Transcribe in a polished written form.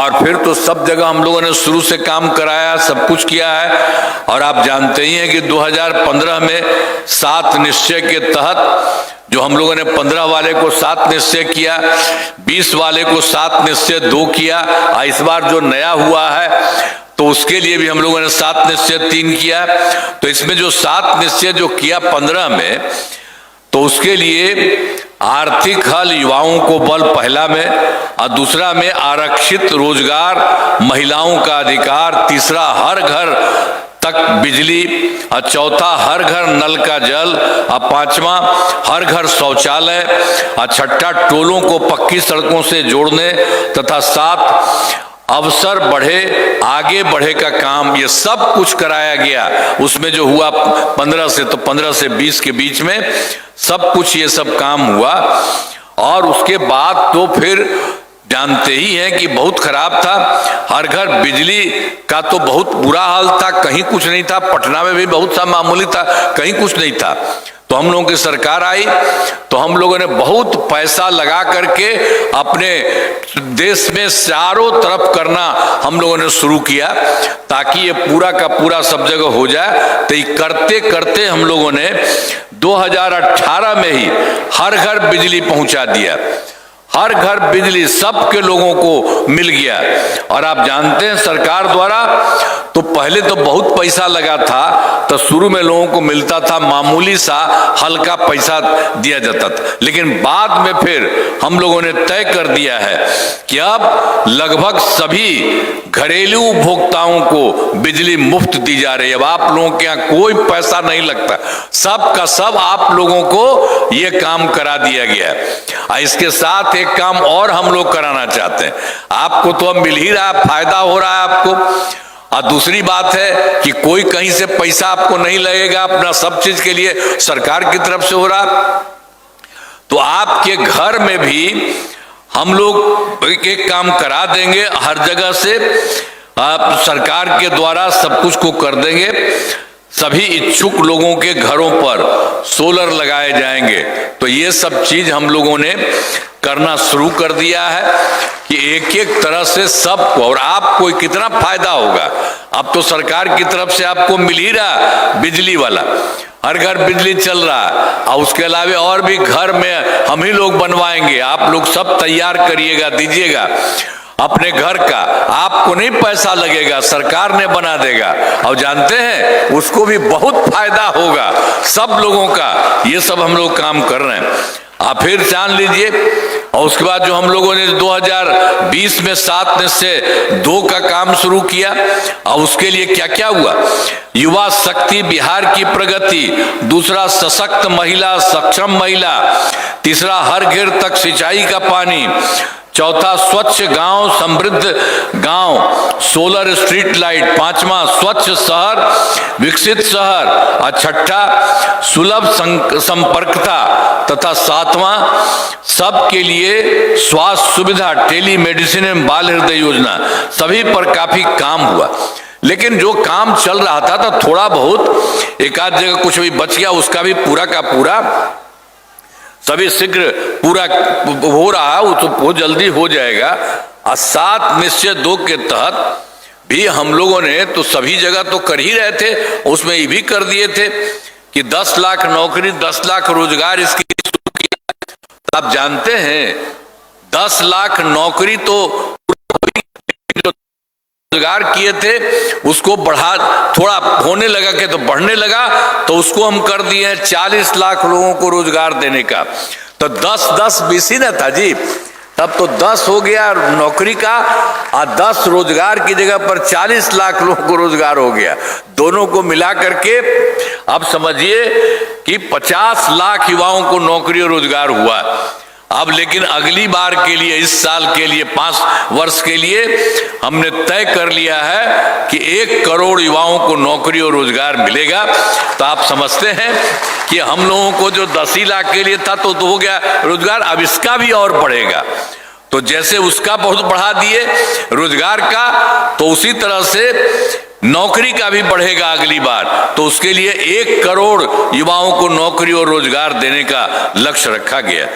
और फिर तो सब जगह हम लोगों ने शुरू से काम कराया, सब कुछ किया है। और आप जानते ही हैं कि 2015 में 7 निश्चय के तहत जो हम लोगों ने 15 वाले को 7 निश्चय किया, 20 वाले को 7 निश्चय 2 किया, इस बार जो नया हुआ है तो उसके लिए भी हम लोगों ने 7 निश्चय 3 किया। तो इसमें जो 7 निश्चय जो किया 15 में, तो उसके लिए आर्थिक हल युवाओं को बल पहला में, और दूसरा में आरक्षित रोजगार, महिलाओं का अधिकार, तीसरा हर घर तक बिजली, और चौथा हर घर नल का जल, और पांचवा हर घर शौचालय, और छठा टोलों को पक्की सड़कों से जोड़ने, तथा 7 अवसर बढ़े आगे बढ़े का काम, ये सब कुछ कराया गया। उसमें जो हुआ 15 से 20 के बीच में सब कुछ ये सब काम हुआ। और उसके बाद तो फिर जानते ही हैं कि बहुत खराब था। हर घर बिजली का तो बहुत बुरा हाल था, कहीं कुछ नहीं था। पटना में भी बहुत सा मामूली था, कहीं कुछ नहीं था। तो हम लोगों की सरकार आई तो हम लोगों ने बहुत पैसा लगा करके अपने देश में चारों तरफ करना हम लोगों ने शुरू किया, ताकि ये पूरा का पूरा सब जगह हो जाए। तो ये करते करते हम लोगों ने 2018 में ही हर घर बिजली पहुंचा दिया। हर घर बिजली सबके लोगों को मिल गया। और आप जानते हैं सरकार द्वारा तो पहले तो बहुत पैसा लगा था, तो शुरू में लोगों को मिलता था मामूली सा हल्का पैसा दिया जाता था, लेकिन बाद में फिर हम लोगों ने तय कर दिया है कि अब लगभग सभी घरेलू उपभोक्ताओं को बिजली मुफ्त दी जा रही है। अब आप लोगों के यहाँ कोई पैसा नहीं लगता, सब का सब आप लोगों को ये काम करा दिया गया है। इसके साथ एक काम और हम लोग कराना चाहते हैं। आपको तो अब मिल ही रहा है, फायदा हो रहा है आपको। और दूसरी बात है कि कोई कहीं से पैसा आपको नहीं लगेगा, अपना सब चीज के लिए सरकार की तरफ से हो रहा। तो आपके घर में भी हम लोग एक काम करा देंगे, हर जगह से आप सरकार के द्वारा सब कुछ को कर देंगे। सभी इच्छुक लोगों के घरों पर सोलर लगाए जाएंगे। तो ये सब चीज हम लोगों ने करना शुरू कर दिया है कि एक एक तरह से सबको, और आपको कितना फायदा होगा। अब तो सरकार की तरफ से आपको मिल ही रहा बिजली वाला, हर घर बिजली चल रहा है। और उसके अलावा और भी घर में हम ही लोग बनवाएंगे, आप लोग सब तैयार करिएगा, दीजिएगा अपने घर का। आपको नहीं पैसा लगेगा, सरकार ने बना देगा। और जानते हैं उसको भी बहुत फायदा होगा सब लोगों का। ये सब हम लोग काम कर रहे हैं, आप फिर जान लीजिए। और उसके बाद जो हम लोगों ने 2020 में 7 निश्चय 2 का काम शुरू किया, और उसके लिए क्या क्या हुआ। युवा शक्ति बिहार की प्रगति, दूसरा सशक्त महिला, सक्षम महिला, तीसरा हर घर तक सिंचाई का पानी, चौथा स्वच्छ गांव समृद्ध गांव, सोलर स्ट्रीट लाइट, पांचवा स्वच्छ शहर विकसित शहर, और छठा सुलभ संपर्कता, तथा सातवां सबके लिए स्वास्थ्य सुविधा, टेली मेडिसिन एवं बाल हृदय योजना। सभी पर काफी काम हुआ। लेकिन जो काम चल रहा था तो थोड़ा बहुत एक आध जगह कुछ भी बच गया, उसका भी पूरा का पूरा सभी शीघ्र पूरा हो रहा है, वो तो बहुत जल्दी हो जाएगा। और 7 निश्चय 2 के तहत भी हम लोगों ने तो सभी जगह तो कर ही रहे थे, उसमें ये भी कर दिए थे कि 10 लाख नौकरी, 10 लाख रोजगार इसकी शुरू किया। आप जानते हैं 10 लाख नौकरी तो रोजगार किए थे, उसको बढ़ा थोड़ा होने लगा के तो बढ़ने लगा, तो उसको हम कर दिए हैं 40 लाख लोगों को रोजगार देने का। तो 10-10 20 ही ना था जी, तब तो 10 हो गया नौकरी का, और 10 रोजगार की जगह पर 40 लाख लोगों को रोजगार हो गया। दोनों को मिला करके अब समझिए कि 50 लाख युवाओं को नौकरी और रोजगार हुआ। अब लेकिन अगली बार के लिए, इस साल के लिए, 5 वर्ष के लिए हमने तय कर लिया है कि 1 करोड़ युवाओं को नौकरी और रोजगार मिलेगा। तो आप समझते हैं कि हम लोगों को जो 10 ही लाख के लिए था तो हो गया रोजगार, अब इसका भी और बढ़ेगा। तो जैसे उसका बहुत बढ़ा दिए रोजगार का, तो उसी तरह से नौकरी का भी बढ़ेगा अगली बार। तो उसके लिए 1 करोड़ युवाओं को नौकरी और रोजगार देने का लक्ष्य रखा गया।